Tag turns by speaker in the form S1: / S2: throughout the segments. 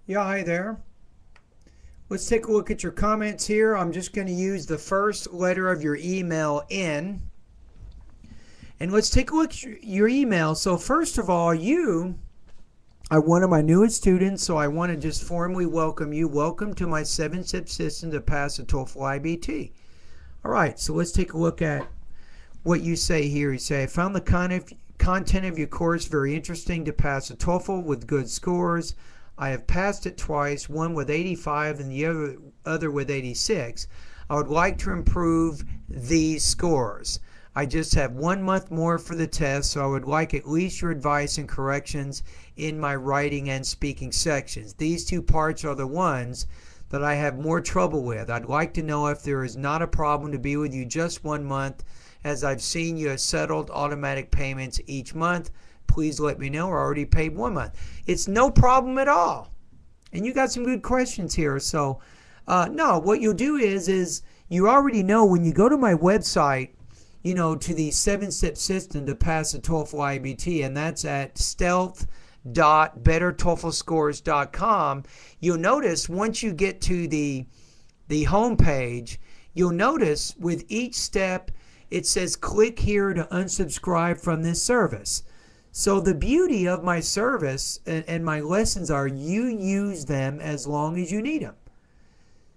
S1: Yeah, hi there. Let's take a look at your comments here. I'm just going to use the first letter of your email, N. And let's take a look at your email. So first of all, you are one of my newest students, so I want to just formally welcome you. Welcome to my 7-step system to pass the TOEFL IBT. All right, so let's take a look at what you say here. You say, I found the content of your course very interesting to pass the TOEFL with good scores. I have passed it twice, one with 85 and the other with 86. I would like to improve these scores. I just have 1 month more for the test, so I would like at least your advice and corrections in my writing and speaking sections. These two parts are the ones that I have more trouble with. I'd like to know if there is not a problem to be with you just 1 month, as I've seen you have settled automatic payments each month. Please let me know. I already paid 1 month. It's no problem at all. And you got some good questions here. So, no, what you'll do is you already know when you go to my website, to the 7-step system to pass the TOEFL IBT, and that's at stealth.bettertoeflscores.com. You'll notice once you get to the home page, you'll notice with each step it says click here to unsubscribe from this service. So the beauty of my service and my lessons are you use them as long as you need them.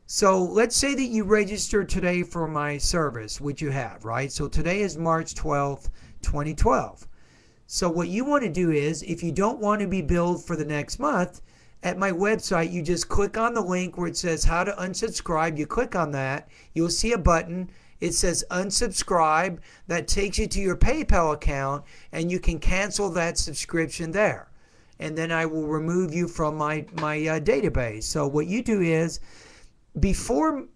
S1: So let's say that you register today for my service, which you have, right? So today is March 12th, 2012. So what you want to do is, if you don't want to be billed for the next month, at my website, you just click on the link where it says how to unsubscribe. You click on that. You'll see a button. It says unsubscribe. That takes you to your PayPal account, and you can cancel that subscription there. And then I will remove you from my database. So what you do is, before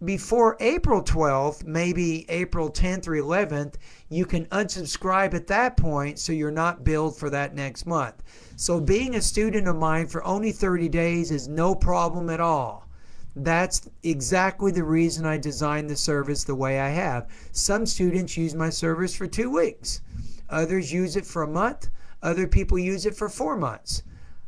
S1: April 12th, maybe April 10th or 11th, you can unsubscribe at that point so you're not billed for that next month. So being a student of mine for only 30 days is no problem at all. That's exactly the reason I designed the service the way I have. Some students use my service for 2 weeks. Others use it for a month. Other people use it for 4 months.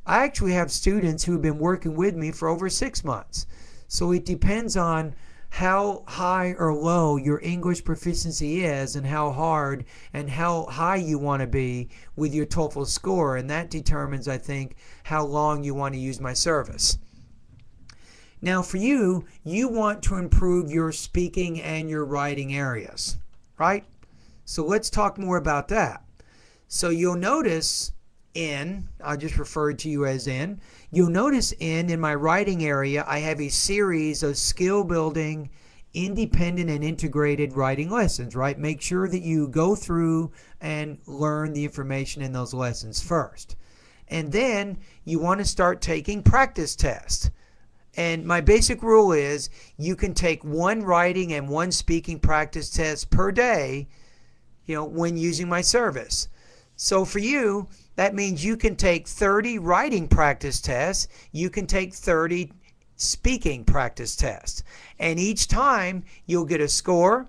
S1: I actually have students who have been working with me for over 6 months. So it depends on how high or low your English proficiency is and how hard and how high you want to be with your TOEFL score. And that determines, I think, how long you want to use my service. Now for you, you want to improve your speaking and your writing areas, right? So let's talk more about that. So you'll notice I'll just refer to you as you'll notice in my writing area, I have a series of skill building, independent and integrated writing lessons, right? Make sure that you go through and learn the information in those lessons first. And then you want to start taking practice tests. And my basic rule is you can take 1 writing and 1 speaking practice test per day, when using my service. So for you, that means you can take 30 writing practice tests. You can take 30 speaking practice tests. And each time you'll get a score.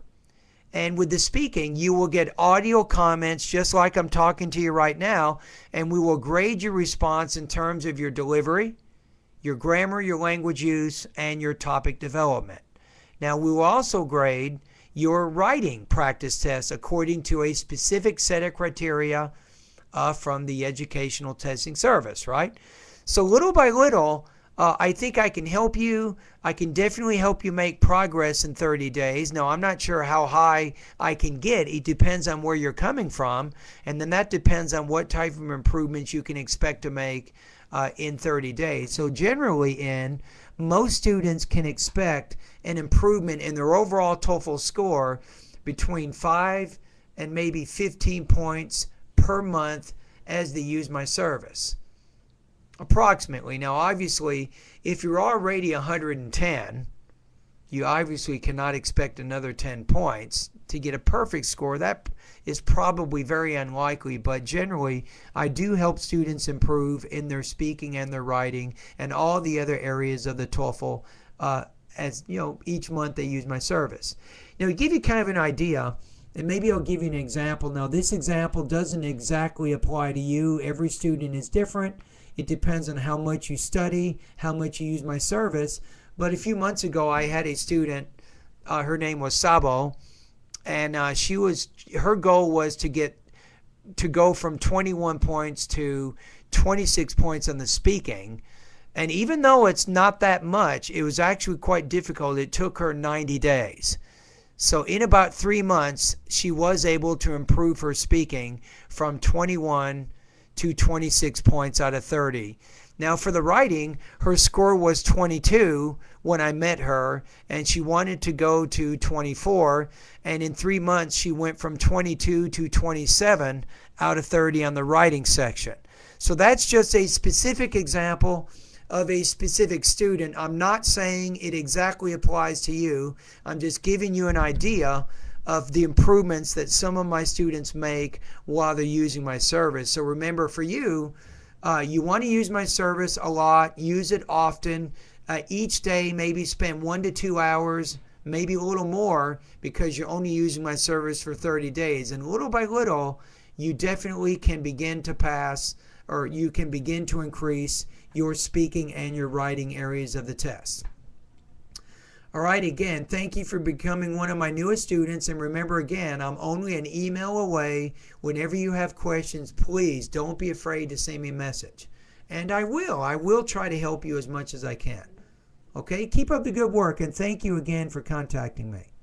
S1: And with the speaking, you will get audio comments just like I'm talking to you right now. And we will grade your response in terms of your delivery, your grammar, your language use, and your topic development. Now, we will also grade your writing practice tests according to a specific set of criteria from the Educational Testing Service, right? So little by little, I think I can help you. I can definitely help you make progress in 30 days. Now, I'm not sure how high I can get. It depends on where you're coming from, and then that depends on what type of improvements you can expect to make in 30 days. So generally, most students can expect an improvement in their overall TOEFL score between 5 and maybe 15 points per month as they use my service. Approximately. Now, obviously, if you're already 110, you obviously cannot expect another 10 points to get a perfect score. That is probably very unlikely, but generally, I do help students improve in their speaking and their writing and all the other areas of the TOEFL as each month they use my service. Now, to give you kind of an idea, and maybe I'll give you an example. Now, this example doesn't exactly apply to you. Every student is different. It depends on how much you study, how much you use my service. But a few months ago, I had a student, her name was Sabo, and her goal was to go from 21 points to 26 points on the speaking. And even though it's not that much, it was actually quite difficult. It took her 90 days. So in about 3 months, she was able to improve her speaking from 21 to 26 points out of 30. Now for the writing, her score was 22 when I met her, and she wanted to go to 24. And in 3 months, she went from 22 to 27 out of 30 on the writing section. So that's just a specific example of a specific student. I'm not saying it exactly applies to you. I'm just giving you an idea of the improvements that some of my students make while they're using my service. So remember, for you, you want to use my service a lot. Use it often. Each day, maybe spend 1 to 2 hours, maybe a little more, because you're only using my service for 30 days. And little by little, you definitely can begin to pass, or you can begin to increase your speaking and your writing areas of the test. All right, again, thank you for becoming one of my newest students. And remember, again, I'm only an email away. Whenever you have questions, please don't be afraid to send me a message. And I will try to help you as much as I can. Okay, keep up the good work, and thank you again for contacting me.